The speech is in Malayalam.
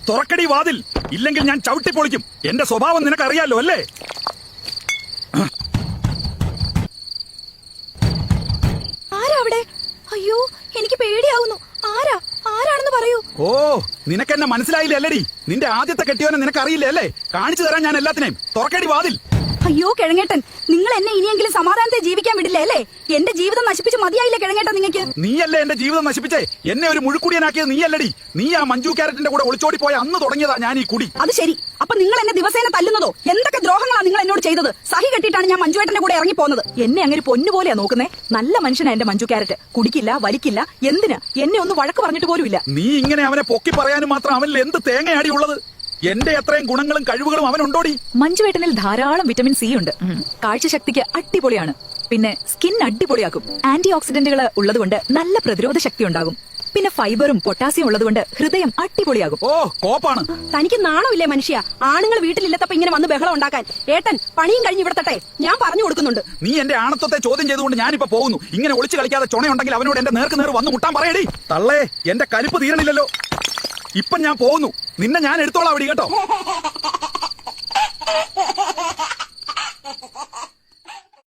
തുറക്കടി വാതിൽ, ഇല്ലെങ്കിൽ ഞാൻ ചവിട്ടി പൊളിക്കും. എന്റെ സ്വഭാവം നിനക്കറിയാലോ അല്ലേ? ആരാ അവിടെ? അയ്യോ, എനിക്ക് പേടിയാവുന്നു. ആരാണെന്ന് പറയൂ. ഓ, നിനക്കെന്നെ മനസ്സിലായില്ലേ അല്ലടി? നിന്റെ ആദ്യത്തെ കെട്ടിയോനെ നിനക്കറിയില്ലേ അല്ലേ? കാണിച്ചു തരാൻ ഞാൻ എല്ലാത്തിനെയും. തുറക്കടി വാതിൽ. അയ്യോ കിഴങ്ങേട്ടൻ, നിങ്ങൾ എന്നെ ഇനിയെങ്കിലും സമാധാനത്തെ ജീവിക്കാൻ വിടില്ലേ അല്ലേ? എന്റെ ജീവിതം നശിപ്പിച്ച് മതിയായില്ലേ കിഴങ്ങേട്ടൻ നിങ്ങൾക്ക്? നീയല്ലേ എന്റെ ജീവിതം നശിപ്പിച്ചേ? എന്നെ ഒരു മുഴുക്കുടിയനാക്കിയത് നീയല്ലടി. നീ ആ മഞ്ജു ക്യാരറ്റിന്റെ കൂടെ ഒളിച്ചോടി പോയ അന്ന് തുടങ്ങിയതാ ഞാൻ ഈ കുടി. അത് ശരി. അപ്പൊ നിങ്ങൾ എന്നെ ദിവസേന തല്ലുന്നതോ? എന്തൊക്കെ ദ്രോഹങ്ങളാണ് നിങ്ങൾ എന്നോട് ചെയ്തത്? സഹി കെട്ടിയിട്ടാണ് ഞാൻ മഞ്ജുവേട്ടന്റെ കൂടെ ഇറങ്ങി പോകുന്നത്. എന്നെ അങ്ങനെ പൊന്നുപോലെയാ നോക്കുന്നേ. നല്ല മനുഷ്യനാ എന്റെ മഞ്ജു ക്യാരറ്റ്. കുടിക്കില്ല, വലിക്കില്ല. എന്തിന് എന്നെ ഒന്ന് വഴക്ക് പറഞ്ഞിട്ട് പോലുമില്ല. നീ ഇങ്ങനെ അവനെ പൊക്കി പറയാനും മാത്രം അവനിൽ എന്ത് തേങ്ങയാടി ഉള്ളത്? എന്റെ അത്രയും ഗുണങ്ങളും കഴിവുകളും അവനുണ്ടോടി? മഞ്ജുവേട്ടനിൽ ധാരാളം വിറ്റമിൻ സി ഉണ്ട്. കാഴ്ചശക്തിക്ക് അടിപൊളിയാണ്. പിന്നെ സ്കിൻ അടിപൊളിയാക്കും. ആന്റി ഓക്സിഡന്റുകൾ ഉള്ളതുകൊണ്ട് നല്ല പ്രതിരോധ ശക്തി ഉണ്ടാകും. പിന്നെ ഫൈബറും പൊട്ടാസ്യം ഉള്ളതുകൊണ്ട് ഹൃദയം അടിപൊളിയാകും. ഓ, കോപ്പാണ്. തനിക്ക് നാണമില്ലേ മനുഷ്യ? ആണുങ്ങൾ വീട്ടിലില്ലാത്തപ്പോ ഇങ്ങനെ വന്ന് ബഹളം ഉണ്ടാക്കാൻ. ഏട്ടൻ പണിയും കഴിഞ്ഞ് ഇവിടെ തട്ടെ, ഞാൻ പറഞ്ഞു കൊടുക്കുന്നുണ്ട്. നീ എന്റെ ആണത്വത്തെ ചോദ്യം ചെയ്തുകൊണ്ട് ഞാനിപ്പോ പോകുന്നു. ഇങ്ങനെ ഒളിച്ചു കളിക്കാതെ ചുണയുണ്ടെങ്കിൽ അവനോട് എന്റെ നേർക്ക് നേർ വന്ന് മുട്ടാൻ പറയടി. തള്ളേ, എന്റെ കലിപ്പ് തീരണില്ലല്ലോ. ഇപ്പൊ ഞാൻ പോകുന്നു. നിന്നെ ഞാൻ എടുത്തോളാം അവിടെ കേട്ടോ.